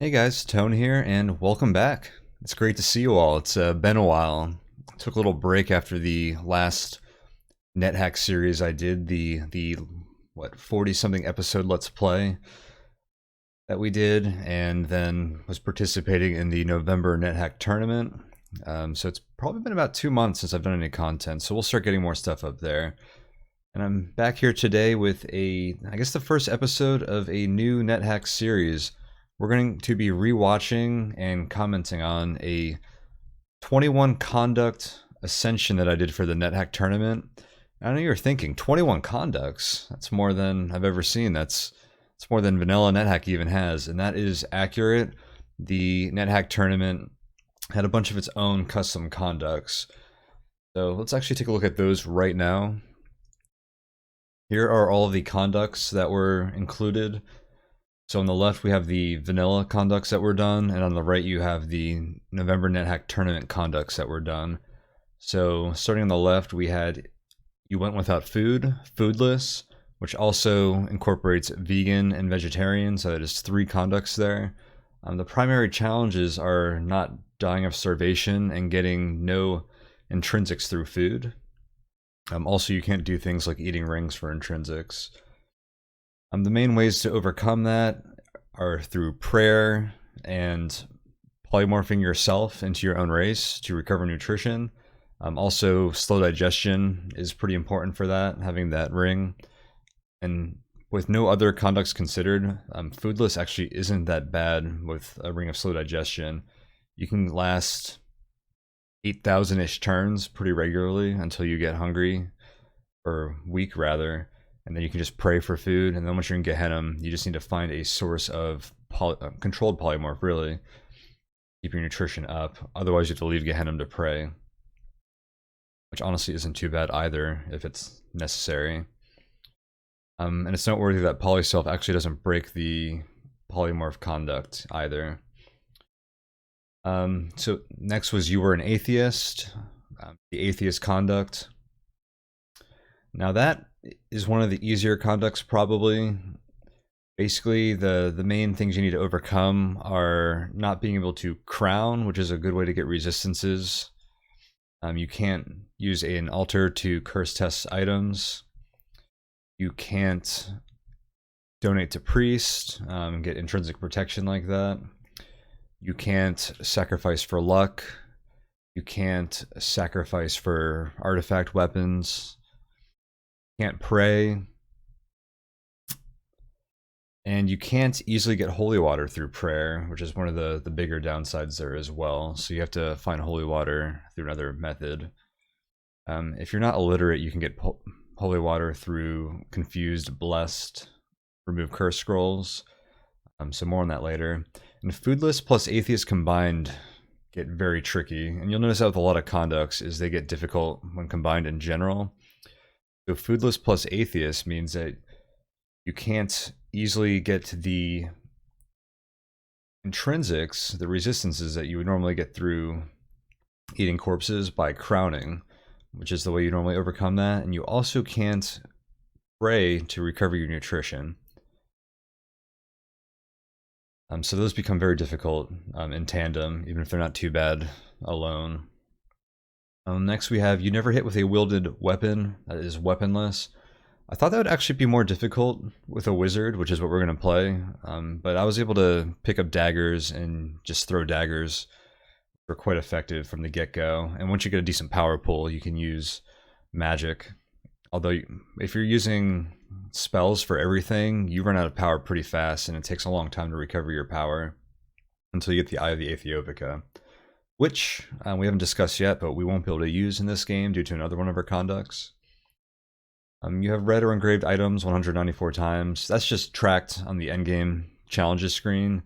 Hey guys, Tone here, and welcome back. It's great to see you all. It's been a while. Took a little break after the last NetHack series I did, the what 40 something episode Let's Play that we did, and then was participating in the November NetHack Tournament. So it's probably been about 2 months since I've done any content, so we'll start getting more stuff up there. And I'm back here today with I guess the first episode of a new NetHack series. We're going to be rewatching and commenting on a 21 conduct Ascension that I did for the NetHack tournament. I know you're thinking, 21 conducts? That's more than I've ever seen. It's more than vanilla NetHack even has, and that is accurate. The NetHack tournament had a bunch of its own custom conducts. So let's actually take a look at those right now. Here are all of the conducts that were included. So on the left we have the vanilla conducts that were done, and on the right you have the November NetHack Tournament conducts that were done. So starting on the left we had You Went Without Food, Foodless, which also incorporates vegan and vegetarian, so that is 3 conducts there. The primary challenges are not dying of starvation and getting no intrinsics through food. Also, you can't do things like eating rings for intrinsics. The main ways to overcome that are through prayer and polymorphing yourself into your own race to recover nutrition. Also, slow digestion is pretty important for that, having that ring. And with no other conducts considered, foodless actually isn't that bad with a ring of slow digestion. You can last 8,000-ish turns pretty regularly until you get hungry, or weak rather. And then you can just pray for food, and then once you're in Gehenna, you just need to find a source of controlled polymorph, really. Keep your nutrition up, otherwise you have to leave Gehenna to pray. Which honestly isn't too bad either, if it's necessary. And it's noteworthy that Polyself actually doesn't break the polymorph conduct either. So next was You Were an Atheist, the Atheist conduct. Now that is one of the easier conducts probably. Basically, the main things you need to overcome are not being able to crown, which is a good way to get resistances. You can't use an altar to curse test items. You can't donate to priest and get intrinsic protection like that. You can't sacrifice for luck. You can't sacrifice for artifact weapons. Can't pray, and you can't easily get holy water through prayer, which is one of the bigger downsides there as well. So you have to find holy water through another method. If you're not illiterate, you can get holy water through confused, blessed, remove curse scrolls. So more on that later. And foodless plus atheist combined get very tricky, and you'll notice that with a lot of conducts is they get difficult when combined in general. So foodless plus atheist means that you can't easily get to the intrinsics, the resistances that you would normally get through eating corpses by crowning, which is the way you normally overcome that. And you also can't pray to recover your nutrition. So those become very difficult in tandem, even if they're not too bad alone. Next we have You Never Hit with a Wielded Weapon, that is weaponless. I thought that would actually be more difficult with a wizard, which is what we're going to play, but I was able to pick up daggers and just throw daggers. They're quite effective from the get-go, and once you get a decent power pool, you can use magic. Although if you're using spells for everything, you run out of power pretty fast, and it takes a long time to recover your power until you get the Eye of the Aethiopica, which we haven't discussed yet, but we won't be able to use in this game due to another one of our conducts. You have read or engraved items 194 times. That's just tracked on the endgame challenges screen.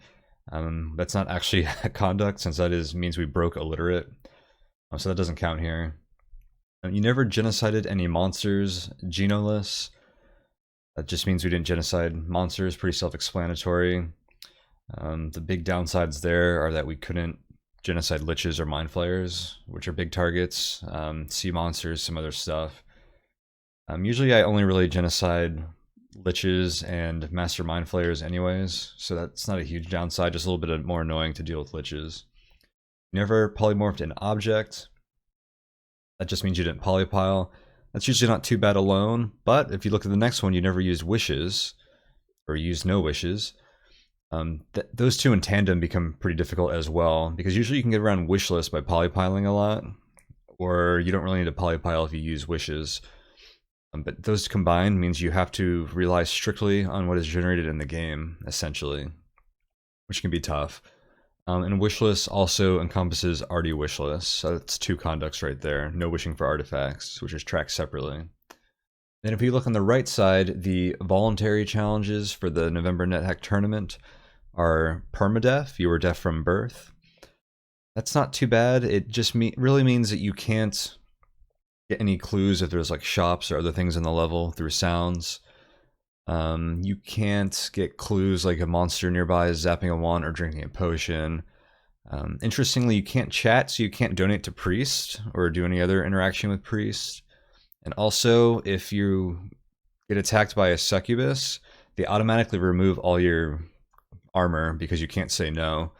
That's not actually a conduct, since that means we broke illiterate. So that doesn't count here. You never genocided any monsters, genoless. That just means we didn't genocide monsters, pretty self-explanatory. The big downsides there are that we couldn't genocide liches or mind flayers, which are big targets, sea monsters, some other stuff. Usually I only really genocide liches and master mind flayers anyways, so that's not a huge downside, just a little bit more annoying to deal with liches. You never polymorphed an object. That just means you didn't polypile. That's usually not too bad alone, but if you look at the next one, you never used wishes, or used no wishes. Those two in tandem become pretty difficult as well, because usually you can get around wishless by polypiling a lot, or you don't really need to polypile if you use wishes. But those combined means you have to rely strictly on what is generated in the game, essentially, which can be tough. And wishless also encompasses already wishless, so that's two conducts right there. No wishing for artifacts, which is tracked separately. Then if you look on the right side, the voluntary challenges for the November NetHack Tournament are permadeath. You were deaf from birth. That's not too bad. It just really means that you can't get any clues if there's like shops or other things in the level through sounds. You can't get clues like a monster nearby is zapping a wand or drinking a potion. Interestingly, you can't chat, so you can't donate to priest or do any other interaction with priest. And also, if you get attacked by a succubus, they automatically remove all your armor because you can't say no.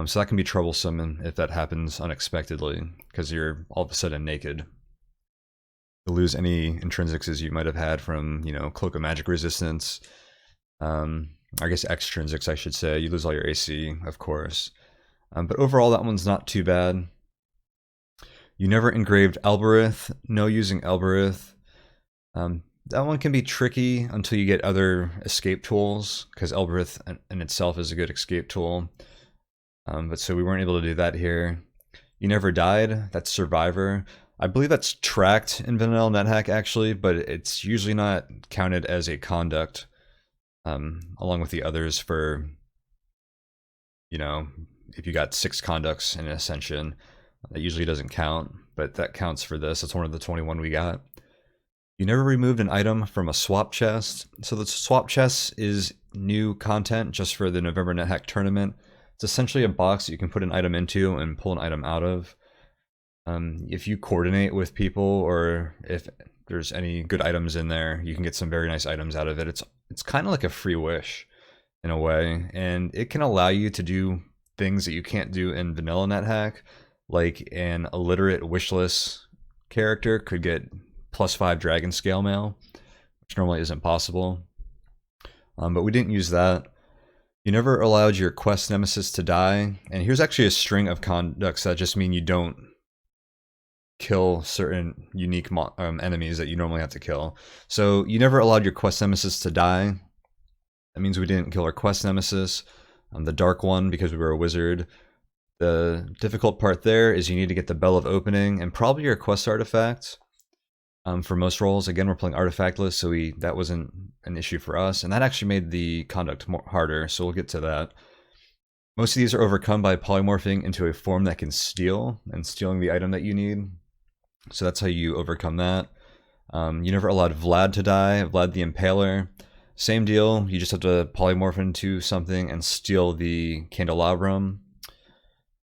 So that can be troublesome if that happens unexpectedly, because you're all of a sudden naked. You'll lose any intrinsics you might have had from, you know, Cloak of Magic resistance. I guess extrinsics, I should say. You lose all your AC, of course. But overall, that one's not too bad. You never engraved Elbereth. No using Elbereth. That one can be tricky until you get other escape tools, because Elbereth in itself is a good escape tool. But so we weren't able to do that here. You never died. That's Survivor. I believe that's tracked in Vanilla NetHack actually, but it's usually not counted as a conduct, along with the others for, you know, if you got 6 conducts in Ascension, that usually doesn't count, but that counts for this. That's one of the 21 we got. You never removed an item from a swap chest. So the swap chest is new content just for the November NetHack Tournament. It's essentially a box that you can put an item into and pull an item out of. If you coordinate with people, or if there's any good items in there, you can get some very nice items out of it. It's kind of like a free wish in a way, and it can allow you to do things that you can't do in Vanilla NetHack, like an illiterate wishless character could get +5 dragon scale mail, which normally isn't possible. But we didn't use that. You never allowed your quest nemesis to die, and here's actually a string of conducts that just mean you don't kill certain unique enemies that you normally have to kill. So you never allowed your quest nemesis to die. That means we didn't kill our quest nemesis. The dark one, because we were a wizard. The difficult part there is you need to get the Bell of Opening and probably your quest artifact. For most roles, again, we're playing artifactless, so that wasn't an issue for us, and that actually made the conduct harder, so we'll get to that. Most of these are overcome by polymorphing into a form that can steal, and stealing the item that you need. So that's how you overcome that. You never allowed Vlad to die, Vlad the Impaler. Same deal, you just have to polymorph into something and steal the candelabrum.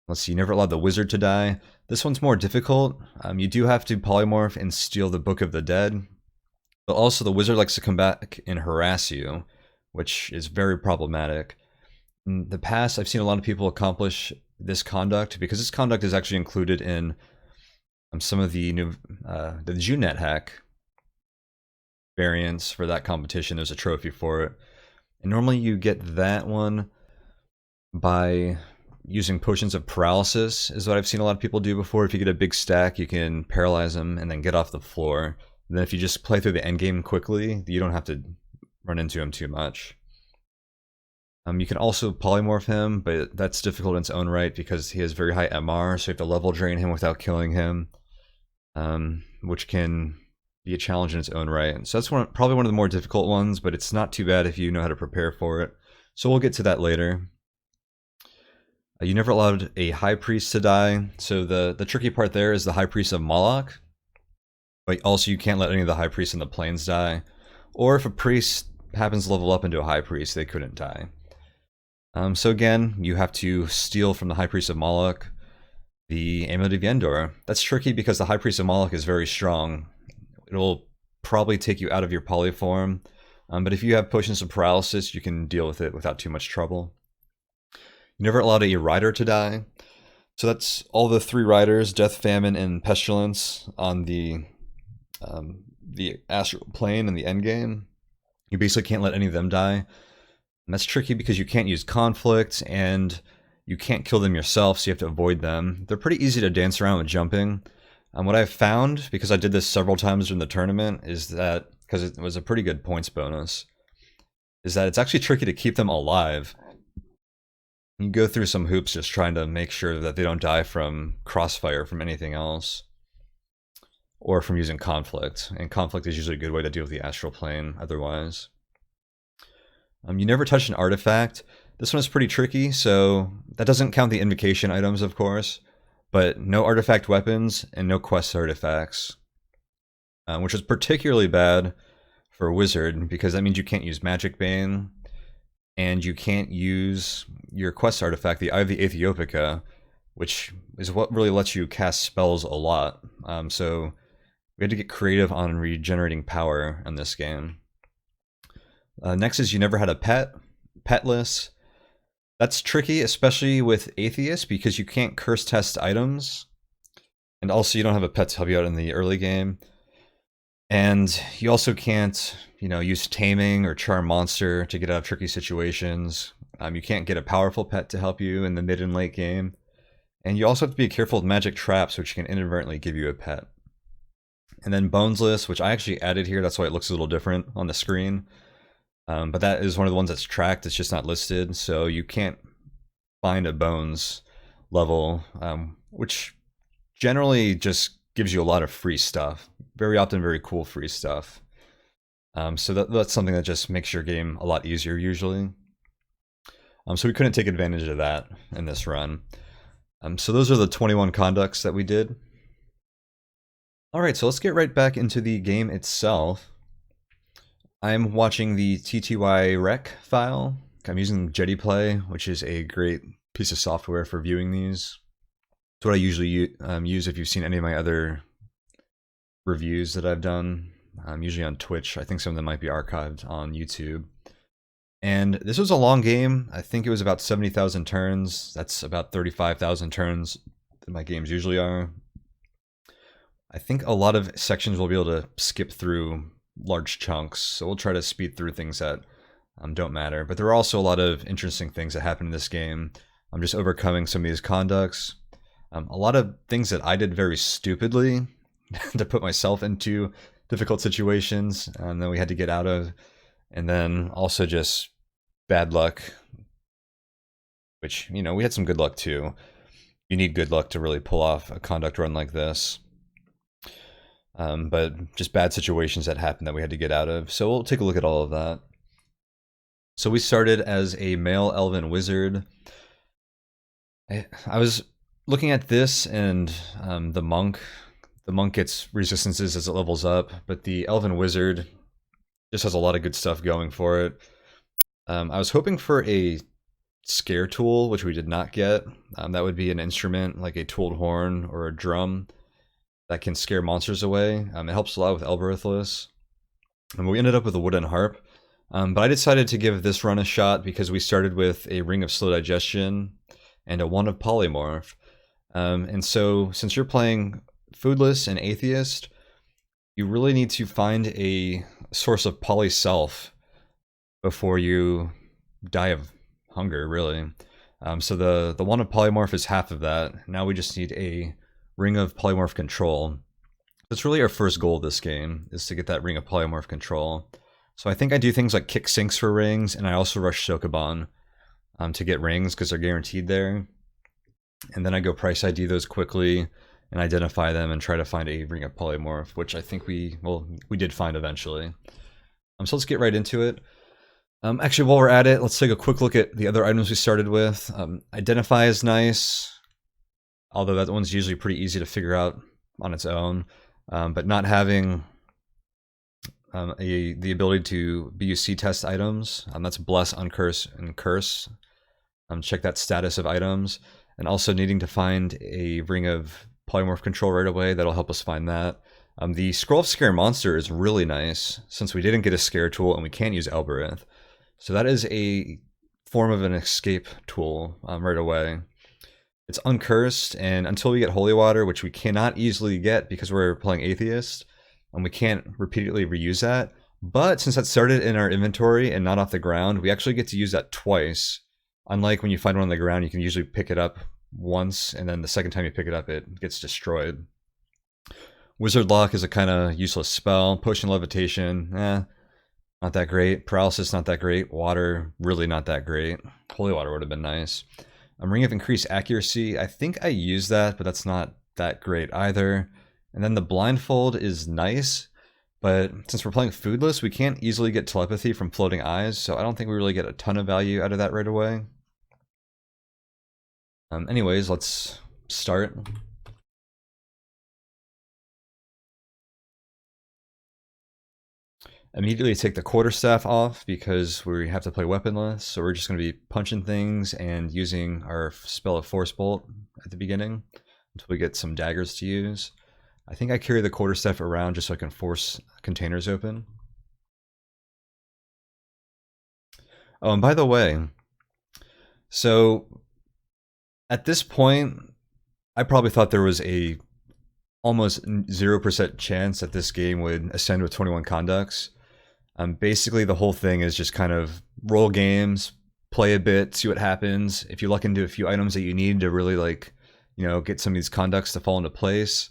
Let's see, you never allowed the wizard to die. This one's more difficult. You do have to polymorph and steal the Book of the Dead. But also the wizard likes to come back and harass you, which is very problematic. In the past, I've seen a lot of people accomplish this conduct, because this conduct is actually included in some of the new the June NetHack variants for that competition. There's a trophy for it. And normally you get that one by using potions of paralysis, is what I've seen a lot of people do before. If you get a big stack, you can paralyze them and then get off the floor. And then if you just play through the endgame quickly, you don't have to run into him too much. You can also polymorph him, but that's difficult in its own right because he has very high MR, so you have to level drain him without killing him, which can be a challenge in its own right. So that's probably one of the more difficult ones, but it's not too bad if you know how to prepare for it. So we'll get to that later. You never allowed a High Priest to die, so the tricky part there is the High Priest of Moloch, but also you can't let any of the High Priests in the plains die, or if a priest happens to level up into a High Priest, they couldn't die. So again, you have to steal from the High Priest of Moloch the Amulet of Yendor. That's tricky because the High Priest of Moloch is very strong. It'll probably take you out of your polyform, But if you have potions of paralysis, you can deal with it without too much trouble. You never allowed a rider to die. So that's all the 3 riders, Death, Famine, and Pestilence, on the astral plane in the endgame. You basically can't let any of them die. And that's tricky because you can't use conflict, and you can't kill them yourself, so you have to avoid them. They're pretty easy to dance around with jumping. What I've found, because I did this several times during the tournament, is that, because it was a pretty good points bonus, is that it's actually tricky to keep them alive. You go through some hoops just trying to make sure that they don't die from crossfire from anything else, or from using conflict. And conflict is usually a good way to deal with the astral plane otherwise. You never touch an artifact. This one is pretty tricky, so that doesn't count the invocation items, of course, but no artifact weapons and no quest artifacts, which is particularly bad for a wizard, because that means you can't use Magic Bane, and you can't use your quest artifact, the Eye of the Aethiopica, which is what really lets you cast spells a lot. So we had to get creative on regenerating power in this game. Next is you never had a pet, petless. That's tricky, especially with Atheists, because you can't curse test items. And also you don't have a pet to help you out in the early game. And you also can't, use Taming or Charm Monster to get out of tricky situations. You can't get a powerful pet to help you in the mid and late game. And you also have to be careful with magic traps, which can inadvertently give you a pet. And then Bonesless, which I actually added here, that's why it looks a little different on the screen. But that is one of the ones that's tracked, it's just not listed, so you can't find a Bones level, which generally just gives you a lot of free stuff. Very often very cool free stuff. So that's something that just makes your game a lot easier usually. So we couldn't take advantage of that in this run. So those are the 21 conducts that we did. Alright, so let's get right back into the game itself. I'm watching the TTY rec file. I'm using JettyPlay, which is a great piece of software for viewing these. It's what I usually use if you've seen any of my other reviews that I've done, usually on Twitch. I think some of them might be archived on YouTube. And this was a long game. I think it was about 70,000 turns. That's about 35,000 turns that my games usually are. I think a lot of sections we'll be able to skip through large chunks, so we'll try to speed through things that don't matter. But there are also a lot of interesting things that happen in this game. I'm just overcoming some of these conducts. A lot of things that I did very stupidly to put myself into difficult situations, and then we had to get out of. And then also just bad luck, which, we had some good luck too. You need good luck to really pull off a conduct run like this. But just bad situations that happened that we had to get out of. So we'll take a look at all of that. So we started as a Male Elven Wizard. I was looking at this and the monk. The monk gets resistances as it levels up, but the Elven Wizard just has a lot of good stuff going for it. I was hoping for a scare tool, which we did not get. That would be an instrument like a tooled horn or a drum that can scare monsters away. It helps a lot with Elberethus. And we ended up with a wooden harp. But I decided to give this run a shot because we started with a Ring of Slow Digestion and a Wand of Polymorph. And so, since you're playing Foodless and Atheist, you really need to find a source of poly-self before you die of hunger, really. So the Wand of Polymorph is half of that. Now we just need a Ring of Polymorph Control. That's really our first goal of this game, is to get that Ring of Polymorph Control. So I think I do things like kick sinks for rings, and I also rush Sokoban to get rings, because they're guaranteed there. And then I go price ID those quickly, and identify them, and try to find a Ring of Polymorph, which I think we did find eventually. So let's get right into it. Actually, while we're at it, let's take a quick look at the other items we started with. Identify is nice, although that one's usually pretty easy to figure out on its own. But not having the ability to BUC test items, that's Bless, Uncurse, and Curse. Check that status of items. And also needing to find a Ring of Polymorph Control right away, that'll help us find that. The Scroll of Scare Monster is really nice, since we didn't get a scare tool and we can't use Elbereth. So that is a form of an escape tool right away. It's uncursed, and until we get Holy Water, which we cannot easily get because we're playing Atheist, and we can't repeatedly reuse that. But since that started in our inventory and not off the ground, we actually get to use that twice. Unlike when you find one on the ground, you can usually pick it up once, and then the second time you pick it up, it gets destroyed. Wizard Lock is a kind of useless spell. Potion Levitation, not that great. Paralysis, not that great. Water, really not that great. Holy Water would have been nice. Ring of Increased Accuracy, I think I used that, but that's not that great either. And then the Blindfold is nice, but since we're playing Foodless, we can't easily get Telepathy from Floating Eyes, so I don't think we really get a ton of value out of that right away. Anyways, let's start. Immediately take the Quarterstaff off because we have to play weaponless, so we're just going to be punching things and using our spell of Force Bolt at the beginning until we get some daggers to use. I think I carry the Quarterstaff around just so I can force containers open. Oh, and by the way, so at this point, I probably thought there was a almost 0% chance that this game would ascend with 21 conducts. Basically, the whole thing is just kind of roll games, play a bit, see what happens. If you luck into a few items that you need to really, like, you know, get some of these conducts to fall into place,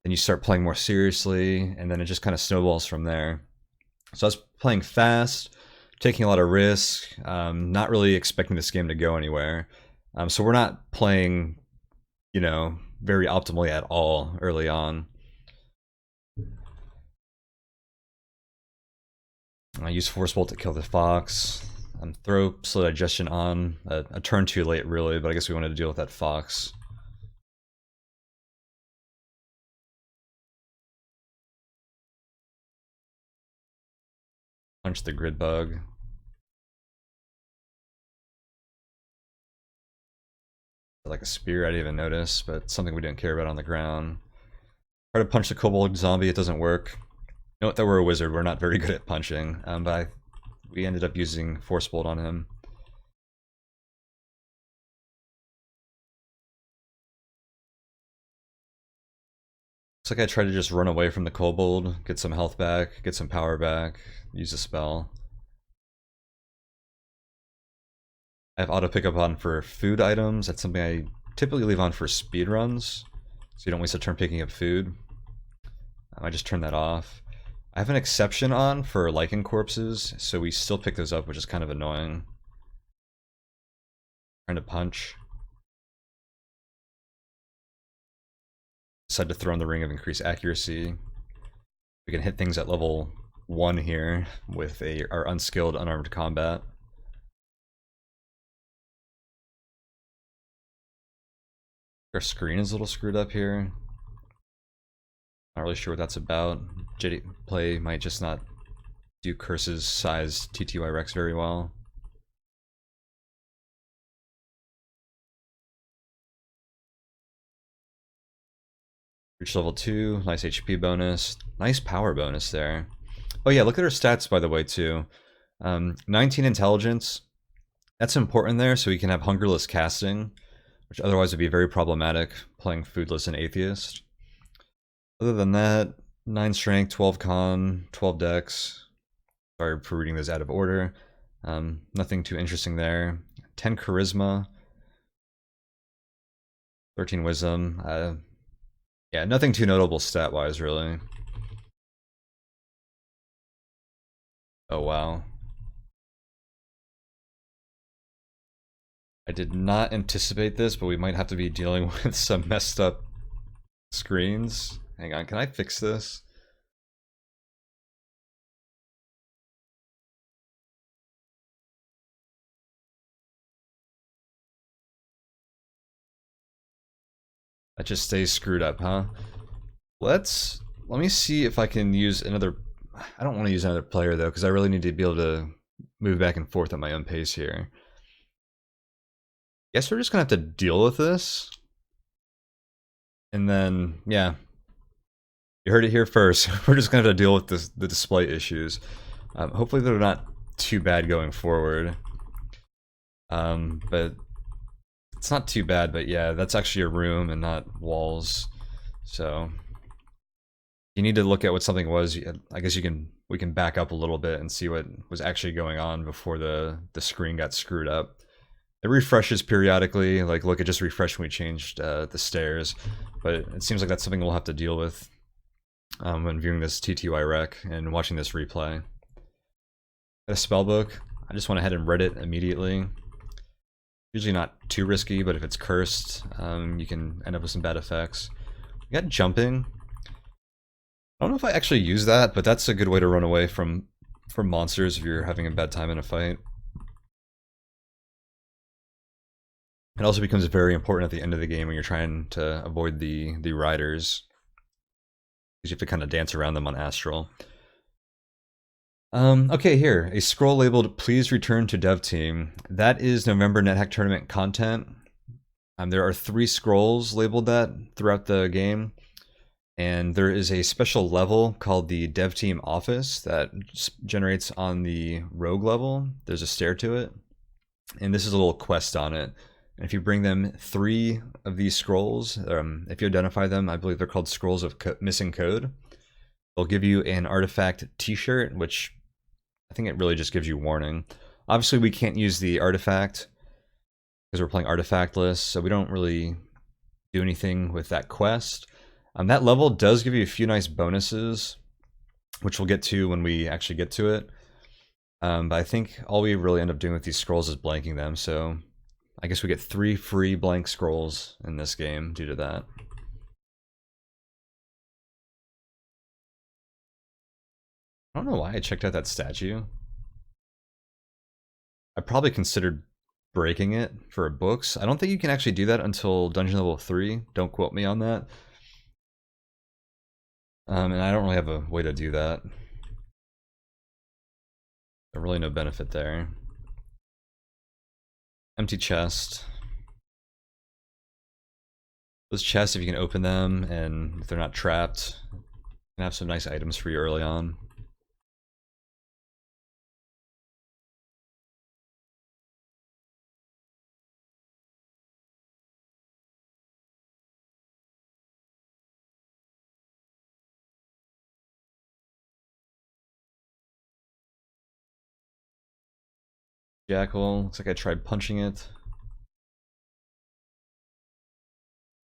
then you start playing more seriously, and then it just kind of snowballs from there. So I was playing fast, taking a lot of risk, not really expecting this game to go anywhere. So we're not playing, you know, very optimally at all early on. I use Force Bolt to kill the fox. Throw Slow Digestion on. A turn too late, really, but I guess we wanted to deal with that fox. Punch the Grid Bug. Like a spear, I didn't even notice, but something we didn't care about on the ground. Try to punch the Kobold Zombie, it doesn't work. Note that we're a wizard, we're not very good at punching, but we ended up using Force Bolt on him. Looks like I tried to just run away from the Kobold, get some health back, get some power back, use a spell. I have auto pickup on for food items. That's something I typically leave on for speed runs, so you don't waste a turn picking up food. I just turn that off. I have an exception on for Lichen Corpses, so we still pick those up, which is kind of annoying. Trying to punch. Decided to throw in the Ring of Increased Accuracy. We can hit things at level 1 here with our unskilled unarmed combat. Our screen is a little screwed up here. Not really sure what that's about. JD Play might just not do Curse's size TTY Rex very well. Reach level 2, nice HP bonus, nice power bonus there. Oh yeah, look at our stats by the way too. 19 intelligence, that's important there so we can have hungerless casting, which otherwise would be very problematic playing foodless and atheist. Other than that, 9 strength, 12 con, 12 dex. Sorry for reading those out of order. Nothing too interesting there. 10 charisma, 13 wisdom. Yeah, nothing too notable stat-wise, really. Oh, wow. I did not anticipate this, but we might have to be dealing with some messed up screens. Hang on, can I fix this? That just stays screwed up, huh? Let me see if I can use another. I don't want to use another player though, because I really need to be able to move back and forth at my own pace here. Guess we're just gonna have to deal with this. And then, yeah. You heard it here first. We're just going to have to deal with the display issues. Hopefully they're not too bad going forward. But it's not too bad, but yeah, that's actually a room and not walls. So you need to look at what something was. I guess we can back up a little bit and see what was actually going on before the screen got screwed up. It refreshes periodically, like look, it just refreshed when we changed the stairs, but it seems like that's something we'll have to deal with when viewing this TTY rec and watching this replay. A spellbook, I just went ahead and read it immediately. Usually not too risky, but if it's cursed, you can end up with some bad effects. We got jumping. I don't know if I actually use that, but that's a good way to run away from monsters if you're having a bad time in a fight. It also becomes very important at the end of the game when you're trying to avoid the riders, because you have to kind of dance around them on Astral. Okay, here, a scroll labeled "Please return to dev team." That is November NetHack Tournament content. There are 3 scrolls labeled that throughout the game, and there is a special level called the dev team office that generates on the rogue level. There's a stair to it, and this is a little quest on it. And if you bring them 3 of these scrolls, if you identify them, I believe they're called scrolls of missing code. They'll give you an artifact t-shirt, which I think it really just gives you warning. Obviously, we can't use the artifact because we're playing artifactless, so we don't really do anything with that quest. That level does give you a few nice bonuses, which we'll get to when we actually get to it. But I think all we really end up doing with these scrolls is blanking them, so I guess we get 3 free blank scrolls in this game due to that. I don't know why I checked out that statue. I probably considered breaking it for books. I don't think you can actually do that until dungeon level 3. Don't quote me on that. And I don't really have a way to do that. There's really no benefit there. Empty chest. Those chests, if you can open them and if they're not trapped, you can have some nice items for you early on. Jackal, looks like I tried punching it.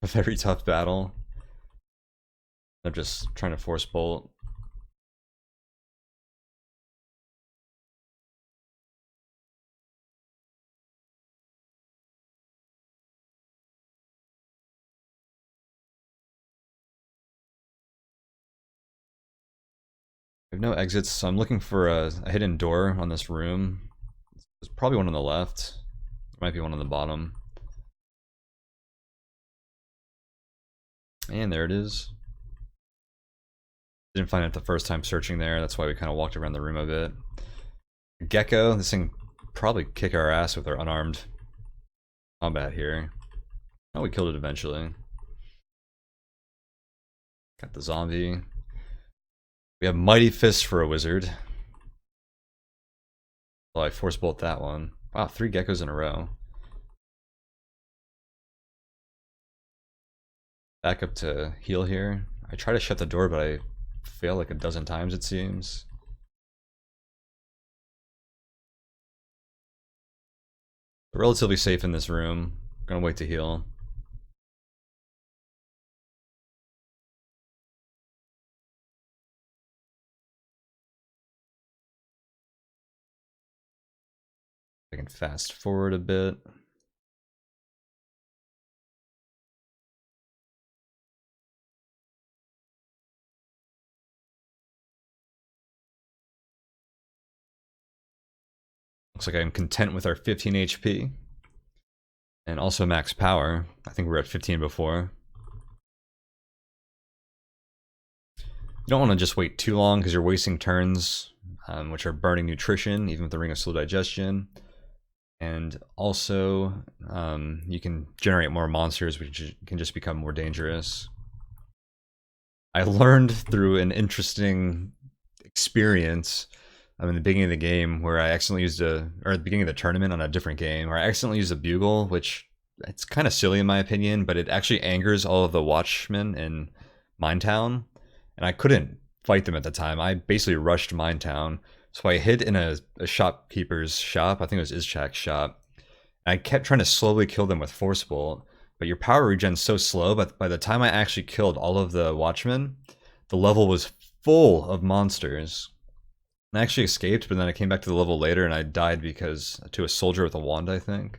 A very tough battle. I'm just trying to force bolt. I have no exits, so I'm looking for a hidden door on this room. There's probably one on the left. There might be one on the bottom. And there it is. Didn't find it the first time searching there, that's why we kind of walked around the room a bit. Gecko, this thing probably kick our ass with our unarmed combat here. Oh, we killed it eventually. Got the zombie. We have Mighty Fist for a wizard. Well, I force bolt that one. Wow, 3 geckos in a row. Back up to heal here. I try to shut the door, but I fail like a dozen times, it seems. Relatively safe in this room. Gonna wait to heal. I can fast forward a bit. Looks like I'm content with our 15 HP. And also max power. I think we were at 15 before. You don't want to just wait too long because you're wasting turns, which are burning nutrition, even with the Ring of Slow Digestion. And also, you can generate more monsters, which can just become more dangerous. I learned through an interesting experience in the beginning of the game where I accidentally used or at the beginning of the tournament on a different game, where I accidentally used a bugle, which it's kind of silly in my opinion, but it actually angers all of the watchmen in Minetown, and I couldn't fight them at the time. I basically rushed Minetown, so I hid in a shopkeeper's shop. I think it was Izchak's shop. And I kept trying to slowly kill them with Force Bolt, but your power regen's so slow, but by the time I actually killed all of the watchmen, the level was full of monsters. I actually escaped, but then I came back to the level later and I died because to a soldier with a wand, I think.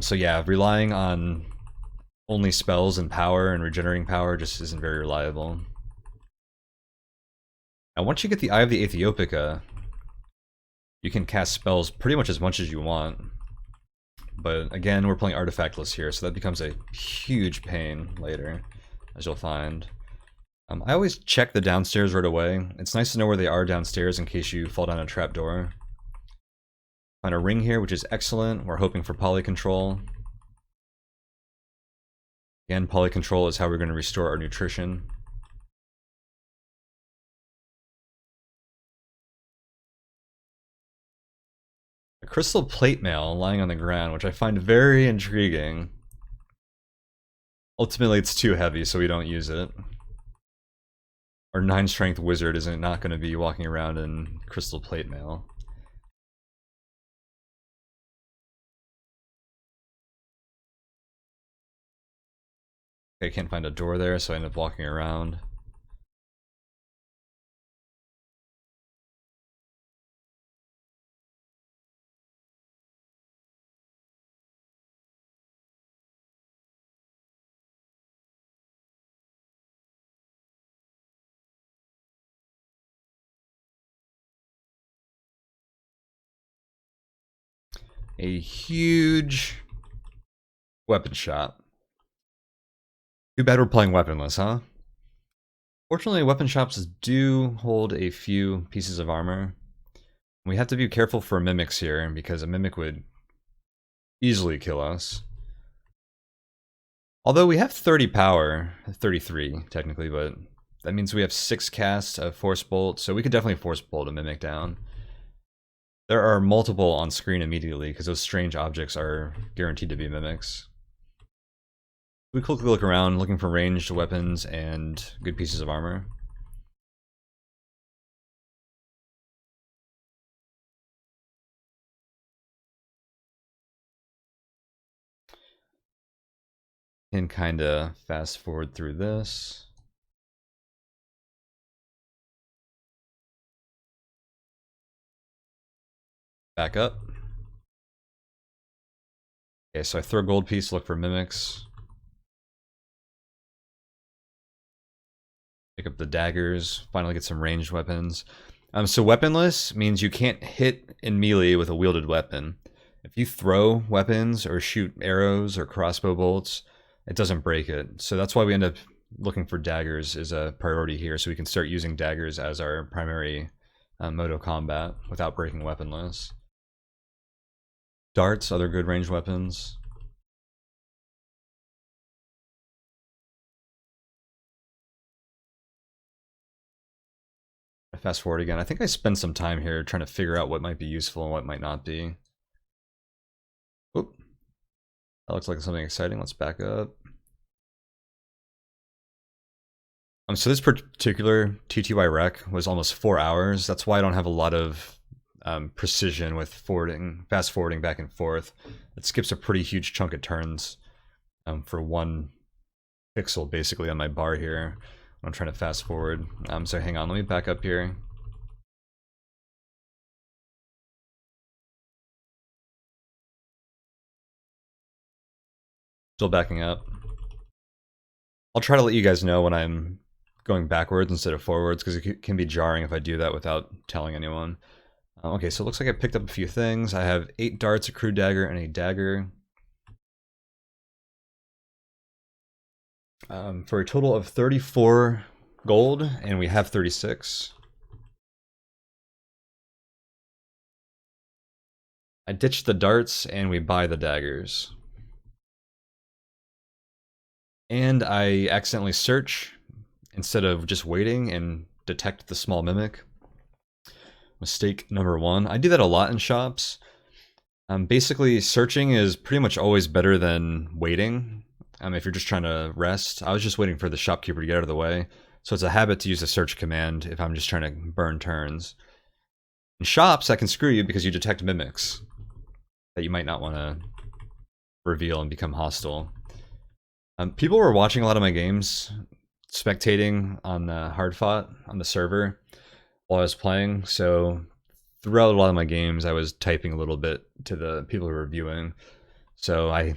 So yeah, relying on only spells and power and regenerating power just isn't very reliable. Now once you get the Eye of the Aethiopica, you can cast spells pretty much as you want. But again, we're playing artifactless here, so that becomes a huge pain later, as you'll find. I always check the downstairs right away. It's nice to know where they are downstairs in case you fall down a trapdoor. Find a ring here, which is excellent. We're hoping for polycontrol. Again, polycontrol is how we're going to restore our nutrition. A crystal plate mail lying on the ground, which I find very intriguing. Ultimately, it's too heavy, so we don't use it. Our 9 strength wizard isn't not going to be walking around in crystal plate mail. Okay, I can't find a door there, so I end up walking around. A huge weapon shop. Too bad we're playing weaponless, huh? Fortunately, weapon shops do hold a few pieces of armor. We have to be careful for mimics here, because a mimic would easily kill us. Although we have 30 power, 33 technically, but that means we have 6 casts of Force Bolt, so we could definitely Force Bolt a mimic down. There are multiple on screen immediately, because those strange objects are guaranteed to be mimics. We quickly look around, looking for ranged weapons and good pieces of armor. And kinda fast forward through this. Back up. Okay, so I throw gold piece, look for mimics. Pick up the daggers, finally get some ranged weapons. So weaponless means you can't hit in melee with a wielded weapon. If you throw weapons or shoot arrows or crossbow bolts, it doesn't break it. So that's why we end up looking for daggers as a priority here, so we can start using daggers as our primary mode of combat without breaking weaponless. Darts, other good ranged weapons. Fast forward again. I think I spent some time here trying to figure out what might be useful and what might not be. Oop. That looks like something exciting. Let's back up. So this particular TTY rec was almost 4 hours. That's why I don't have a lot of precision with fast forwarding back and forth. It skips a pretty huge chunk of turns for 1 pixel basically on my bar here. I'm trying to fast forward. So hang on, let me back up here. Still backing up. I'll try to let you guys know when I'm going backwards instead of forwards, because it can be jarring if I do that without telling anyone. Okay, so it looks like I picked up a few things. I have 8 darts, a crude dagger, and a dagger. For a total of 34 gold, and we have 36. I ditched the darts, and we buy the daggers. And I accidentally search instead of just waiting and detect the small mimic. Mistake number one. I do that a lot in shops. Basically, searching is pretty much always better than waiting. If you're just trying to rest. I was just waiting for the shopkeeper to get out of the way. So it's a habit to use the search command if I'm just trying to burn turns. In shops, that can screw you because you detect mimics that you might not want to reveal and become hostile. People were watching a lot of my games, spectating on Hard Fought on the server while I was playing, so throughout a lot of my games I was typing a little bit to the people who were viewing. So I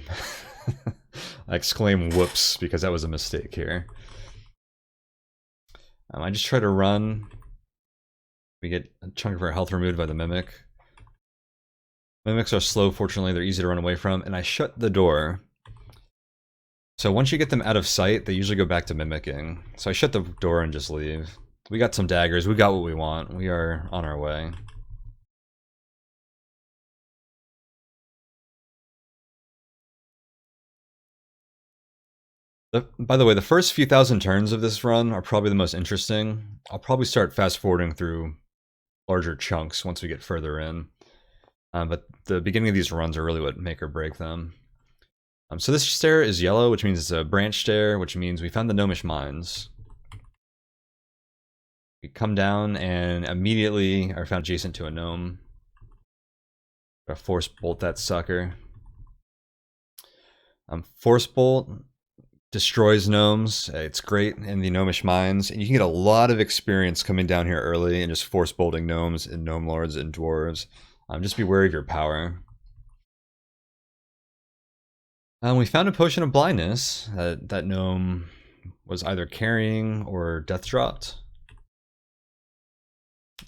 I exclaim whoops because that was a mistake here. I just try to run. We get a chunk of our health removed by the mimic. Mimics are slow, fortunately, they're easy to run away from, and I shut the door. So once you get them out of sight, they usually go back to mimicking. So I shut the door and just leave. We got some daggers, we got what we want, we are on our way. By the way, the first few thousand turns of this run are probably the most interesting. I'll probably start fast forwarding through larger chunks once we get further in. But the beginning of these runs are really what make or break them. So this stair is yellow, which means it's a branch stair, which means we found the gnomish mines. We come down and immediately are found adjacent to a gnome. Gotta force bolt that sucker. Force bolt destroys gnomes. It's great in the gnomish mines, and you can get a lot of experience coming down here early and just force bolting gnomes and gnome lords and dwarves. Just be wary of your power. We found a potion of blindness that gnome was either carrying or death dropped.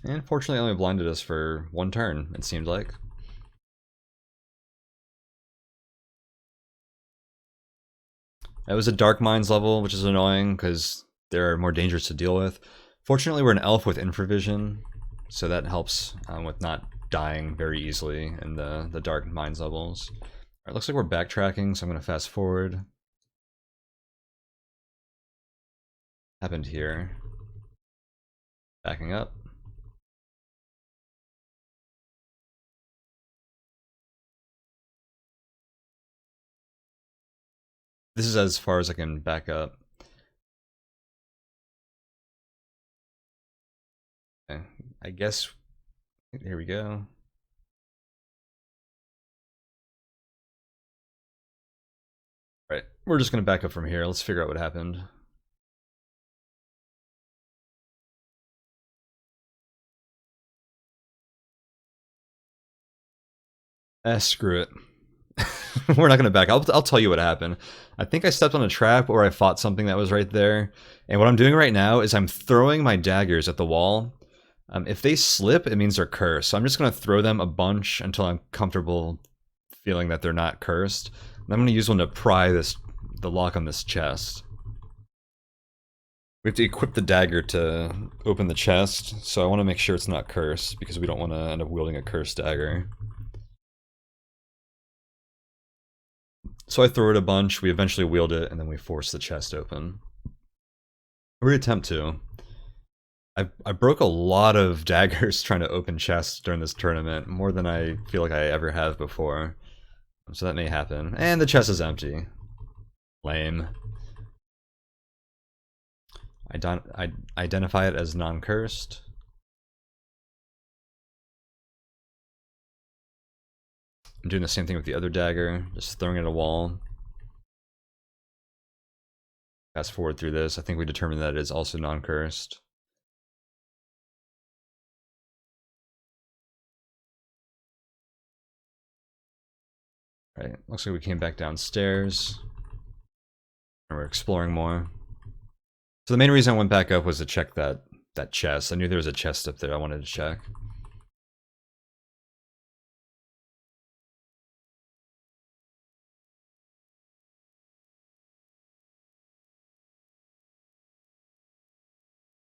And fortunately only blinded us for one turn, it seemed like. It was a Dark Mines level, which is annoying because they're more dangerous to deal with. Fortunately, we're an elf with infravision, so that helps with not dying very easily in the Dark Mines levels. Alright, looks like we're backtracking, so I'm going to fast forward. Happened here. Backing up. This is as far as I can back up. Okay, I guess, here we go. Right, we're just gonna back up from here. Let's figure out what happened. Screw it. We're not gonna back. I'll tell you what happened. I think I stepped on a trap or I fought something that was right there. And what I'm doing right now is I'm throwing my daggers at the wall. If they slip, it means they're cursed. So I'm just gonna throw them a bunch until I'm comfortable feeling that they're not cursed. And I'm gonna use one to pry the lock on this chest. We have to equip the dagger to open the chest, so I want to make sure it's not cursed because we don't want to end up wielding a cursed dagger. So I throw it a bunch, we eventually wield it, and then we force the chest open. Or attempt to. I broke a lot of daggers trying to open chests during this tournament, more than I feel like I ever have before. So that may happen. And the chest is empty. Lame. I identify it as non-cursed. I'm doing the same thing with the other dagger, just throwing it at a wall. Fast forward through this, I think we determined that it is also non-cursed. Right, looks like we came back downstairs. And we're exploring more. So the main reason I went back up was to check that chest. I knew there was a chest up there I wanted to check.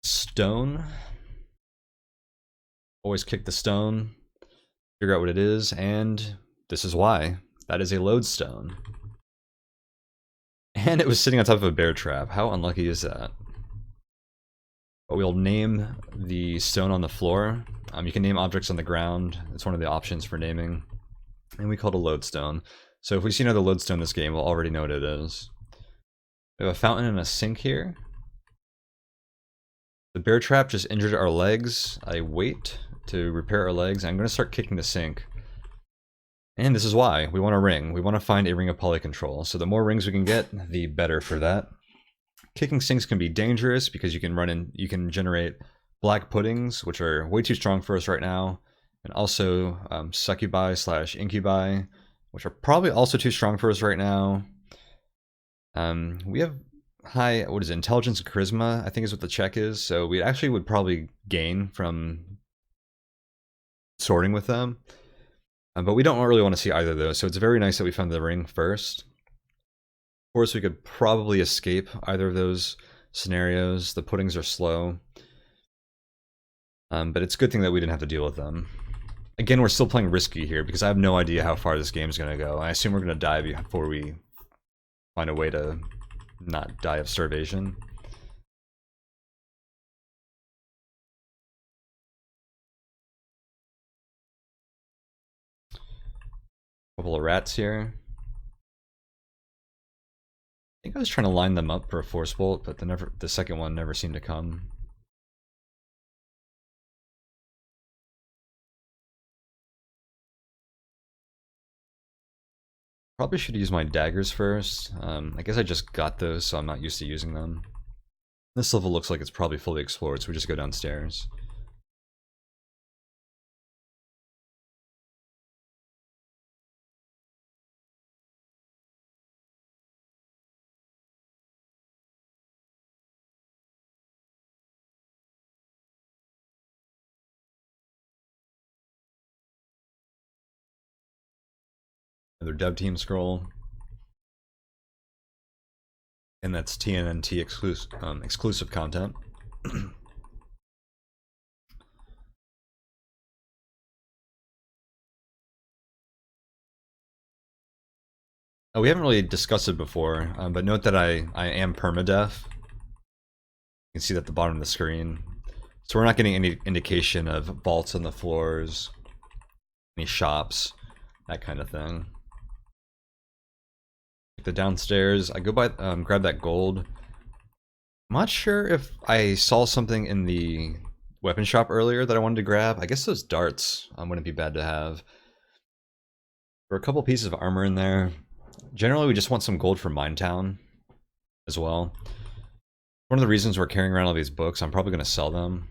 Stone. Always kick the stone. Figure out what it is, and this is why. That is a lodestone. And it was sitting on top of a bear trap. How unlucky is that? But we'll name the stone on the floor. You can name objects on the ground. It's one of the options for naming. And we call it a lodestone. So if we see another lodestone in this game, we'll already know what it is. We have a fountain and a sink here. The bear trap just injured our legs. I wait to repair our legs. I'm going to start kicking the sink. And this is why. We want a ring. We want to find a ring of poly control. So the more rings we can get, the better for that. Kicking sinks can be dangerous because you can generate black puddings, which are way too strong for us right now. And also succubi / incubi, which are probably also too strong for us right now. We have high, intelligence and charisma, I think is what the check is. So we actually would probably gain from sorting with them. But we don't really want to see either of those. So it's very nice that we found the ring first. Of course, we could probably escape either of those scenarios. The puddings are slow. But it's a good thing that we didn't have to deal with them. Again, we're still playing risky here because I have no idea how far this game is going to go. I assume we're going to die before we find a way to not die of starvation. Couple of rats here. I think I was trying to line them up for a force bolt, but the second one never seemed to come. Probably should use my daggers first. I guess I just got those, so I'm not used to using them. This level looks like it's probably fully explored, so we just go downstairs. Another dev team scroll. And that's TNNT exclusive content. We haven't really discussed it before, but note that I am permadeaf. You can see that at the bottom of the screen. So we're not getting any indication of vaults on the floors, any shops, that kind of thing. The downstairs, I go by, grab that gold. I'm not sure if I saw something in the weapon shop earlier that I wanted to grab. I guess those darts wouldn't be bad to have. For a couple pieces of armor in there. Generally, we just want some gold from Minetown as well. One of the reasons we're carrying around all these books, I'm probably going to sell them.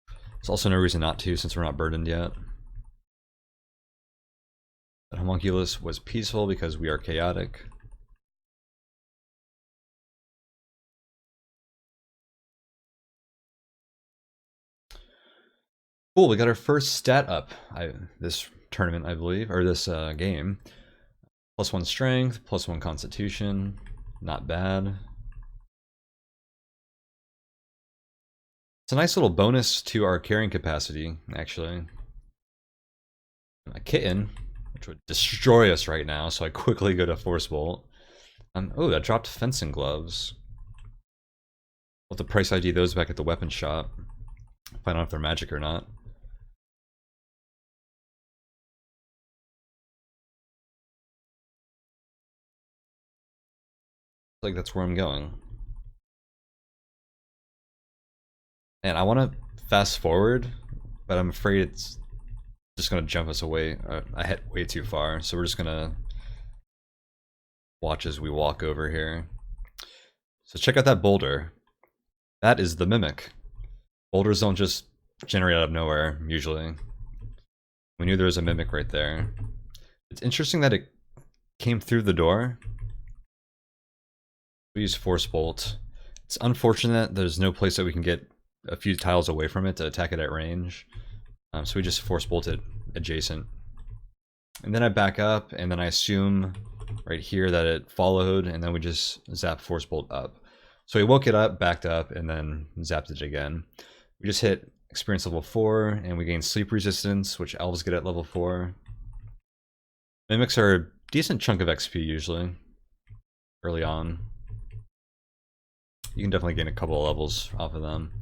There's also no reason not to since we're not burdened yet. The homunculus was peaceful because we are chaotic. Cool, we got our first stat up this tournament, I believe, or this game. +1 strength, +1 constitution, not bad. It's a nice little bonus to our carrying capacity, actually. A kitten, which would destroy us right now, so I quickly go to Force Bolt. Oh, that dropped fencing gloves. We'll have to price ID those back at the weapon shop. Find out if they're magic or not. Like that's where I'm going. And I want to fast forward, but I'm afraid it's just going to jump us away. I hit way too far, so we're just going to watch as we walk over here. So check out that boulder. That is the mimic. Boulders don't just generate out of nowhere, usually. We knew there was a mimic right there. It's interesting that it came through the door. We use Force Bolt. It's unfortunate there's no place that we can get a few tiles away from it to attack it at range. So we just Force Bolt it adjacent. And then I back up, and then I assume right here that it followed, and then we just zap Force Bolt up. So we woke it up, backed up, and then zapped it again. We just hit experience level 4, and we gain sleep resistance, which elves get at level 4. Mimics are decent chunk of XP usually early on. You can definitely gain a couple of levels off of them.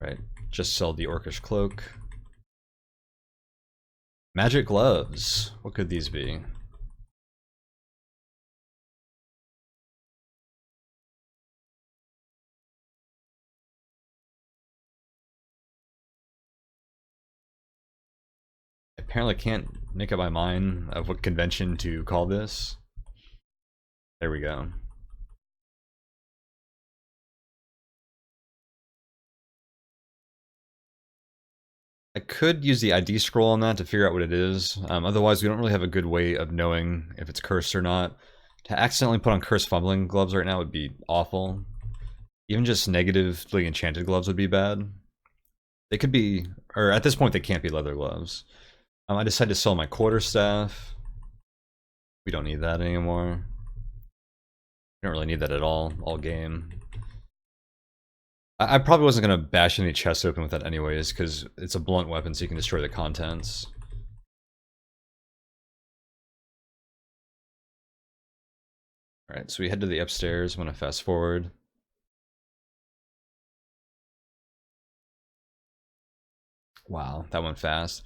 Right, just sell the Orcish Cloak. Magic Gloves. What could these be? I apparently can't make up my mind of what convention to call this. There we go. I could use the ID scroll on that to figure out what it is. Otherwise, we don't really have a good way of knowing if it's cursed or not. To accidentally put on cursed fumbling gloves right now would be awful. Even just negatively enchanted gloves would be bad. They could be, or at this point, they can't be leather gloves. I decided to sell my quarterstaff. We don't need that anymore. We don't really need that at all game. I probably wasn't going to bash any chests open with that anyways, because it's a blunt weapon, so you can destroy the contents. Alright, so we head to the upstairs. I'm going to fast forward. Wow, that went fast.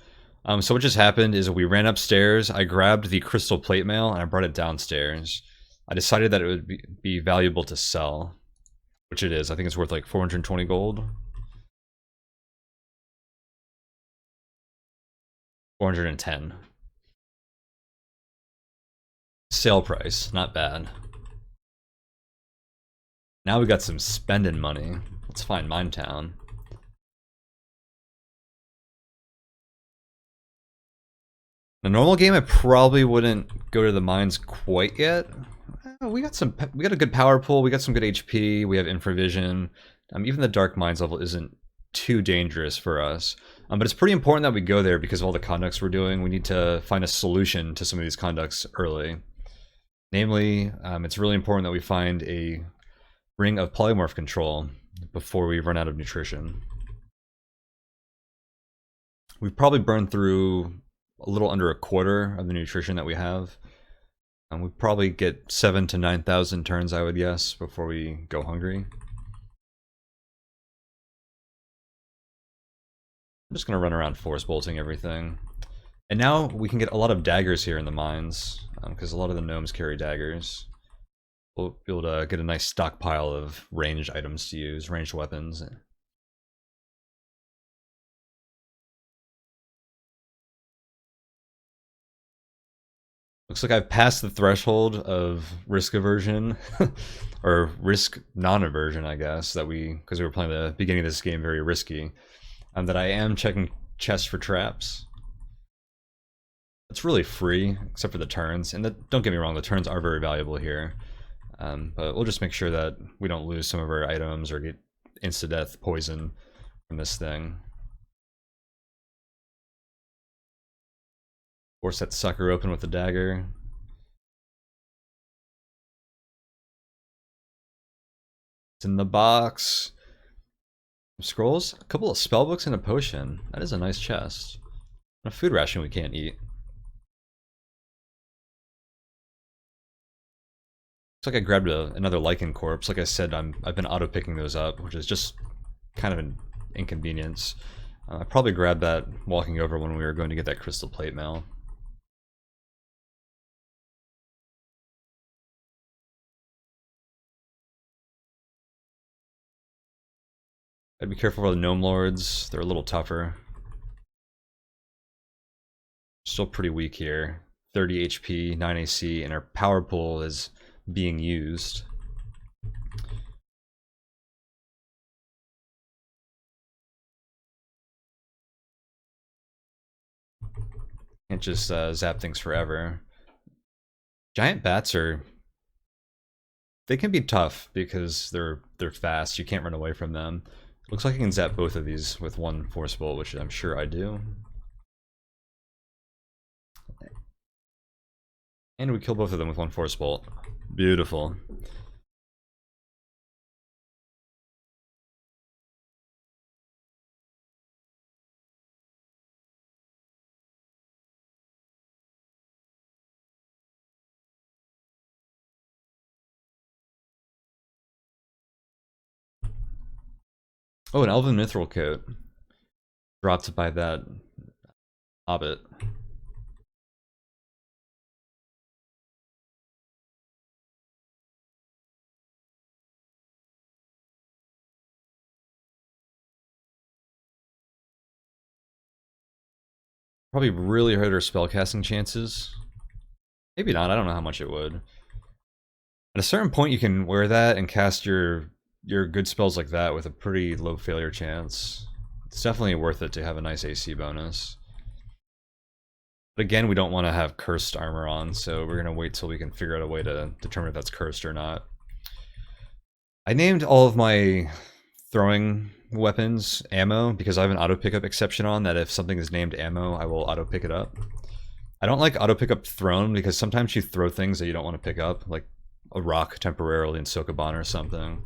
So what just happened is we ran upstairs, I grabbed the crystal plate mail, and I brought it downstairs. I decided that it would be valuable to sell. Which it is. I think it's worth like 420 gold. 410. Sale price, not bad. Now we got some spending money. Let's find Mine Town. In a normal game, I probably wouldn't go to the mines quite yet. We got a good power pool, we got some good HP, we have infravision. Even the dark mines level isn't too dangerous for us. But it's pretty important that we go there because of all the conducts we're doing. We need to find a solution to some of these conducts early. Namely, it's really important that we find a ring of polymorph control before we run out of nutrition. We've probably burned through a little under a quarter of the nutrition that we have. We probably get 7,000 to 9,000 turns, I would guess, before we go hungry. I'm just going to run around force bolting everything. And now we can get a lot of daggers here in the mines, because a lot of the gnomes carry daggers. We'll be able to get a nice stockpile of ranged items to use, ranged weapons. Looks like I've passed the threshold of risk aversion, or risk non-aversion, I guess, because we were playing the beginning of this game very risky, that I am checking chests for traps. It's really free, except for the turns, and don't get me wrong, the turns are very valuable here, but we'll just make sure that we don't lose some of our items or get insta-death poison from this thing. Force that sucker open with the dagger. It's in the box. Scrolls, a couple of spellbooks, and a potion. That is a nice chest. And a food ration we can't eat. Looks like I grabbed another lichen corpse. Like I said, I've been auto picking those up, which is just kind of an inconvenience. I probably grabbed that walking over when we were going to get that crystal plate mail. I'd be careful for the gnome lords. They're a little tougher. Still pretty weak here. 30 HP, 9 AC, and our power pool is being used. Can't just zap things forever. Giant bats they can be tough because they're fast. You can't run away from them. Looks like I can zap both of these with one force bolt, which I'm sure I do. And we kill both of them with one force bolt. Beautiful. Oh, an Elven Mithril coat. Dropped by that hobbit. Probably really hurt her spellcasting chances. Maybe not, I don't know how much it would. At a certain point you can wear that and cast your good spells like that with a pretty low failure chance. It's definitely worth it to have a nice AC bonus. But again, we don't want to have cursed armor on, so we're going to wait till we can figure out a way to determine if that's cursed or not. I named all of my throwing weapons ammo because I have an auto pickup exception on that if something is named ammo, I will auto pick it up. I don't like auto pickup thrown because sometimes you throw things that you don't want to pick up, like a rock temporarily in Sokoban or something.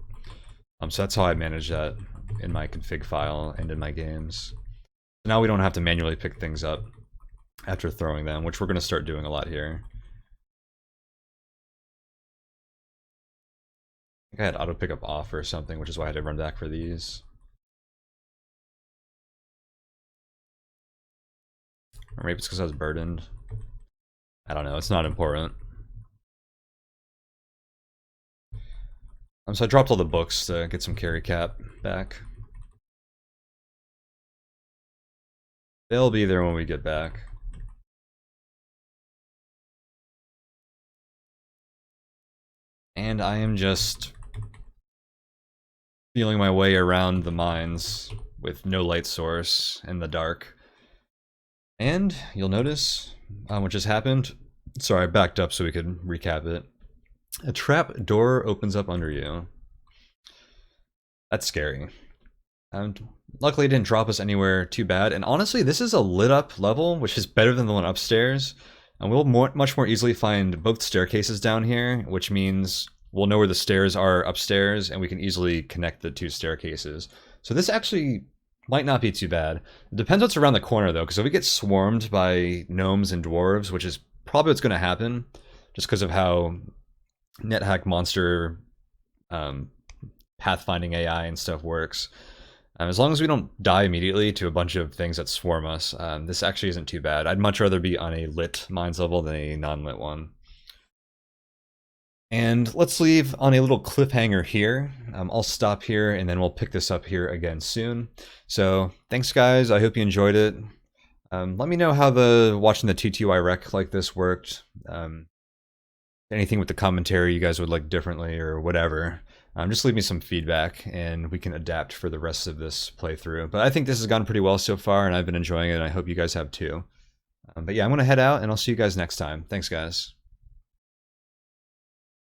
So that's how I manage that in my config file and in my games. Now we don't have to manually pick things up after throwing them, which we're going to start doing a lot here. I think I had auto pickup off or something, which is why I had to run back for these. Or maybe it's because I was burdened. I don't know, it's not important. So I dropped all the books to get some carry cap back. They'll be there when we get back. And I am just feeling my way around the mines with no light source in the dark. And you'll notice what just happened. Sorry, I backed up so we could recap it. A trap door opens up under you. That's scary. And luckily it didn't drop us anywhere too bad. And honestly, this is a lit up level, which is better than the one upstairs. And we'll much more easily find both staircases down here, which means we'll know where the stairs are upstairs, and we can easily connect the two staircases. So this actually might not be too bad. It depends what's around the corner, though, because if we get swarmed by gnomes and dwarves, which is probably what's going to happen, just because of how NetHack monster pathfinding AI and stuff works. As long as we don't die immediately to a bunch of things that swarm us, this actually isn't too bad. I'd much rather be on a lit mines level than a non-lit one. And let's leave on a little cliffhanger here. I'll stop here and then we'll pick this up here again soon. So thanks guys, I hope you enjoyed it. Let me know how watching the TTY rec like this worked. Anything with the commentary you guys would like differently or whatever. Just leave me some feedback and we can adapt for the rest of this playthrough. But I think this has gone pretty well so far and I've been enjoying it and I hope you guys have too. But yeah, I'm going to head out and I'll see you guys next time. Thanks guys.